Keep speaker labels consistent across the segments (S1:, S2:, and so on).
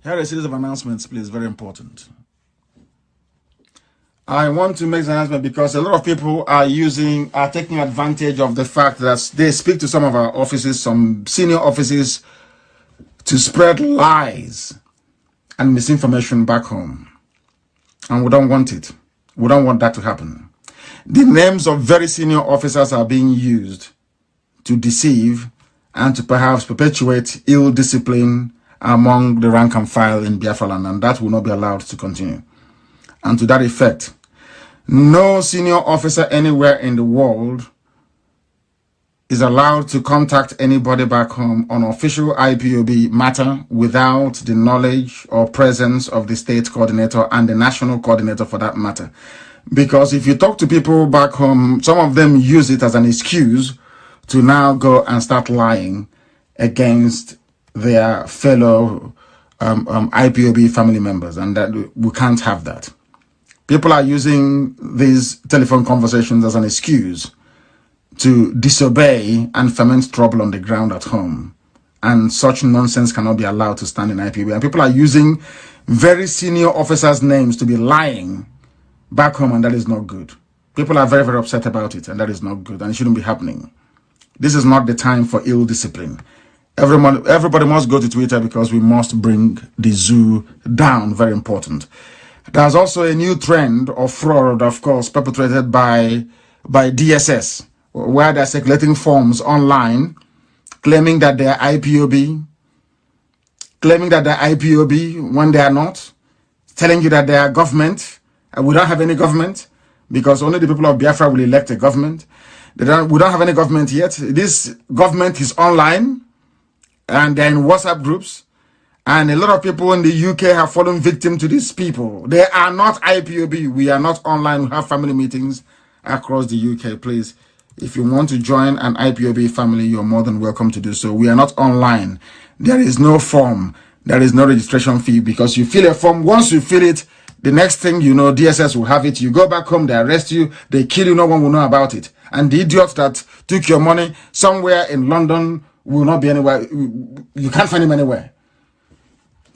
S1: Here are a series of announcements, please, very important. I want to make an announcement because a lot of people are taking advantage of the fact that they speak to some of our offices, some senior offices, to spread lies and misinformation back home. And we don't want it. We don't want that to happen. The names of very senior officers are being used to deceive and to perhaps perpetuate ill discipline among the rank and file in Biafra land, and that will not be allowed to continue. And to that effect, no senior officer anywhere in the world is allowed to contact anybody back home on official IPOB matter without the knowledge or presence of the state coordinator and the national coordinator for that matter. Because if you talk to people back home, some of them use it as an excuse to now go and start lying against their fellow IPOB family members, and that we can't have that. People are using these telephone conversations as an excuse to disobey and foment trouble on the ground at home, and such nonsense cannot be allowed to stand in IPOB. And people are using very senior officers' names to be lying back home, and that is not good. People are very, very upset about it, and that is not good, and it shouldn't be happening. This is not the time for ill discipline. Everybody must go to Twitter because we must bring the zoo down. Very important. There's also a new trend of fraud, of course, perpetrated by DSS, where they're circulating forms online claiming that they're IPOB, when they are not, telling you that they are government, and we don't have any government because only the people of Biafra will elect a government. We don't have any government yet. This government is online, and they're in WhatsApp groups, and a lot of people in the UK have fallen victim to these people. They are not IPOB. We are not online. We have family meetings across the UK. Please, if you want to join an IPOB family, you're more than welcome to do so. We are not online. There is no form. There is no registration fee, because you fill a form. Once you fill it, the next thing you know, DSS will have it. You go back home, they arrest you, they kill you, no one will know about it. And the idiot that took your money somewhere in London will not be anywhere. You can't find him anywhere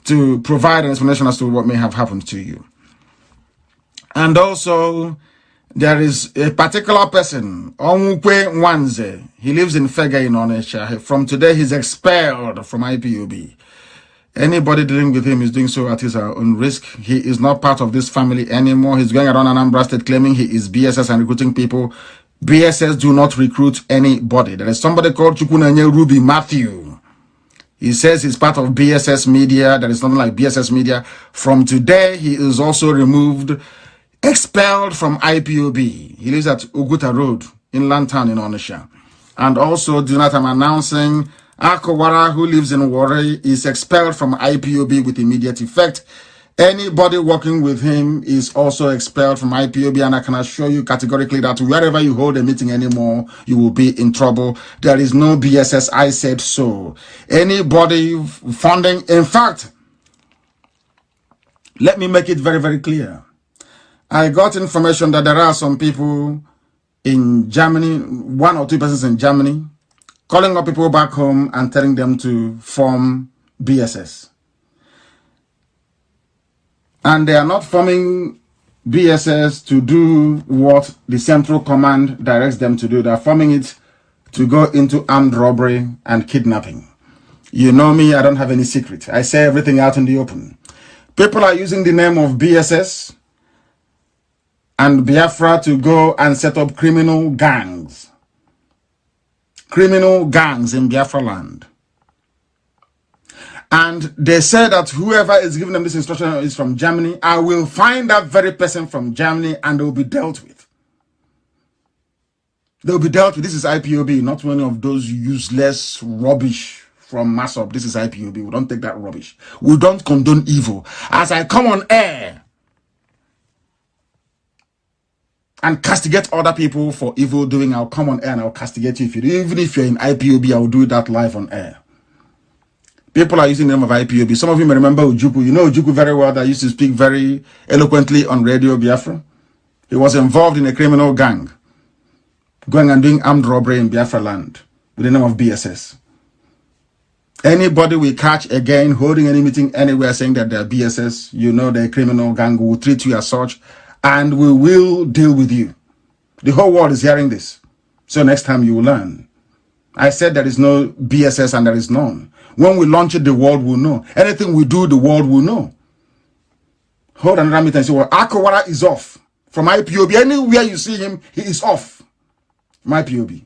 S1: to provide an explanation as to what may have happened to you. And also, there is a particular person, Onwukwe Nwanze. He lives in Fega in Onitsha. From today, he's expelled from IPOB. Anybody dealing with him is doing so at his own risk. He is not part of this family anymore. He's going around Anambra State claiming he is BSS and recruiting people. BSS do not recruit anybody. There is somebody called Chukwunanye Ruby Matthew. He says he's part of BSS Media. There is nothing like BSS Media. From today, he is also removed, expelled from IPOB. He lives at Uguta Road, Inland Town in Onitsha. And also, tonight I'm announcing Akowara, who lives in Warri, is expelled from IPOB with immediate effect. Anybody working with him is also expelled from IPOB, and I can assure you categorically that wherever you hold a meeting anymore, you will be in trouble. There is no BSS, I said so. Anybody funding, in fact, let me make it very, very clear. I got information that there are some people in Germany, 1 or 2 persons in Germany, calling up people back home and telling them to form BSS. And they are not forming BSS to do what the Central Command directs them to do. They are forming it to go into armed robbery and kidnapping. You know me, I don't have any secret. I say everything out in the open. People are using the name of BSS and Biafra to go and set up criminal gangs. Criminal gangs in Biafra land. And they say that whoever is giving them this instruction is from Germany. I will find that very person from Germany and they will be dealt with. They will be dealt with. This is IPOB, not one of those useless rubbish from Massop. This is IPOB. We don't take that rubbish. We don't condone evil. As I come on air and castigate other people for evil doing, I'll come on air and I'll castigate you. Even if you're in IPOB, I will do that live on air. People are using the name of IPOB. Some of you may remember Ujuku. You know Ujuku very well, that used to speak very eloquently on Radio Biafra. He was involved in a criminal gang, going and doing armed robbery in Biafra land with the name of BSS. Anybody we catch again holding any meeting anywhere saying that they're BSS, you know they're a criminal gang, will treat you as such, and we will deal with you. The whole world is hearing this. So next time you will learn. I said there is no BSS and there is none. When we launch it, the world will know. Anything we do, the world will know. Hold another meeting and say, well, Akowara is off from IPOB. Anywhere you see him, he is off from IPOB.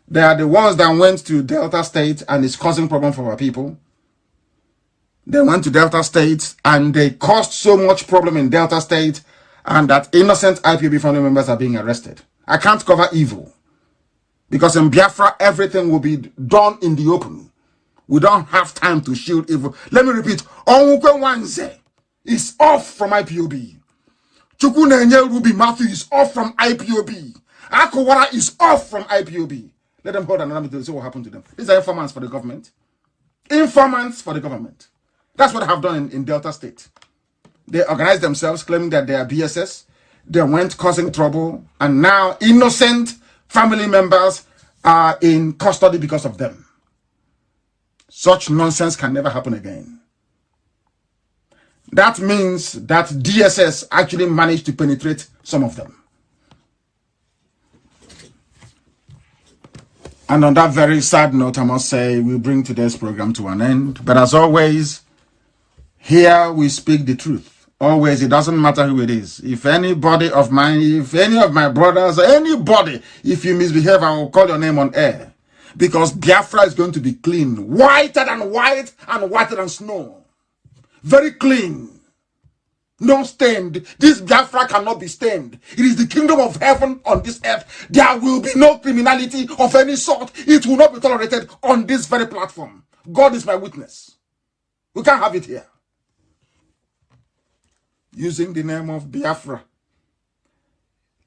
S1: They are the ones that went to Delta State and is causing problem for our people. They went to Delta State and they caused so much problem in Delta State, and that innocent IPOB family members are being arrested. I can't cover evil, because in Biafra, everything will be done in the open. We don't have time to shield evil. Let me repeat. Onwukwe Wanze is off from IPOB. Chukwunenye Ruby Matthew is off from IPOB. Akowara is off from IPOB. Let them hold another meeting to see what happened to them. These are informants for the government. Informants for the government. That's what I have done in Delta State. They organized themselves claiming that they are BSS. They went causing trouble. And now innocent family members are in custody because of them. Such nonsense can never happen again. That means that DSS actually managed to penetrate some of them. And on that very sad note, I must say, we bring today's program to an end. But as always, here we speak the truth. Always, it doesn't matter who it is. If anybody of mine, if any of my brothers, anybody, if you misbehave, I will call your name on air. Because Biafra is going to be clean. Whiter than white and whiter than snow. Very clean. No stained. This Biafra cannot be stained. It is the kingdom of heaven on this earth. There will be no criminality of any sort. It will not be tolerated on this very platform. God is my witness. We can't have it here. Using the name of Biafra.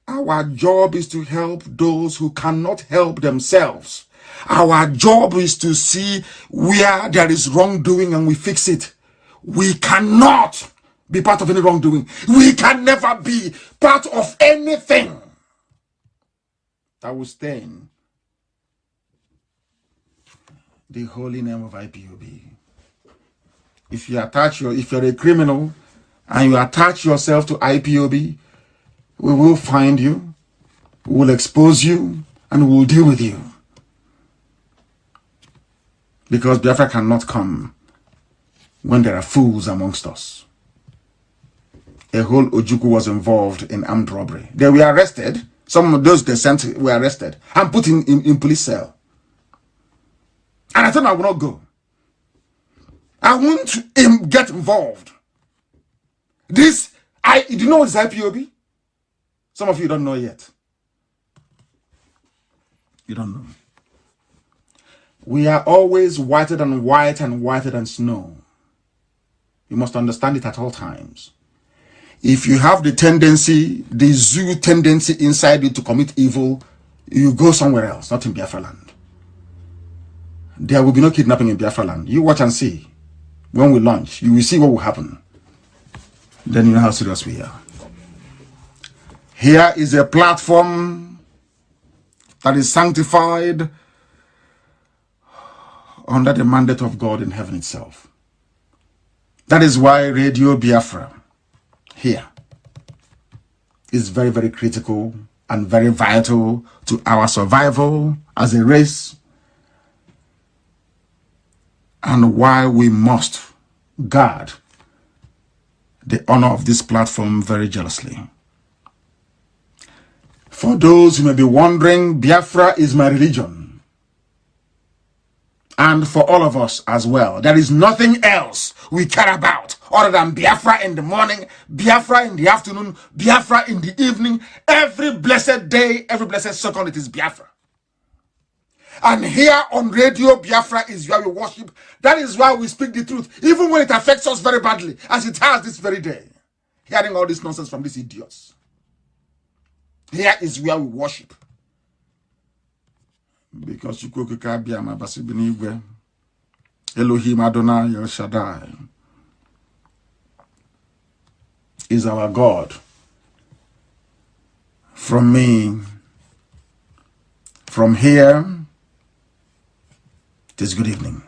S1: Our job is to help those who cannot help themselves. Our job is to see where there is wrongdoing and we fix it. We cannot be part of any wrongdoing. We can never be part of anything that will stain the holy name of IPOB. If you're a criminal and you attach yourself to IPOB, we will find you, we will expose you, and we will deal with you. Because Biafra cannot come when there are fools amongst us. A whole Ojukwu was involved in armed robbery. They were arrested. Some of those they sent were arrested and put in police cell. And I thought I would not go. I want to get involved. Do you know what is IPOB? Some of you don't know yet. You don't know. We are always whiter than white and whiter than snow. You must understand it at all times. If you have the tendency, the zoo tendency inside you to commit evil, you go somewhere else, not in Biafra land. There will be no kidnapping in Biafra land. You watch and see. When we launch, you will see what will happen. Then you know how serious we are. Here is a platform that is sanctified under the mandate of God in heaven itself. That is why Radio Biafra here is very, very critical and very vital to our survival as a race, and why we must guard the honor of this platform very jealously. For those who may be wondering, Biafra is my religion. And for all of us as well, there is nothing else we care about other than Biafra in the morning, Biafra in the afternoon, Biafra in the evening. Every blessed day, every blessed second, it is Biafra. And here on Radio Biafra is where we worship. That is why we speak the truth, even when it affects us very badly, as it has this very day. Hearing all this nonsense from these idiots. Here is where we worship. Because Elohim Adonai El Shaddai is our God. From me, from here, it is good evening.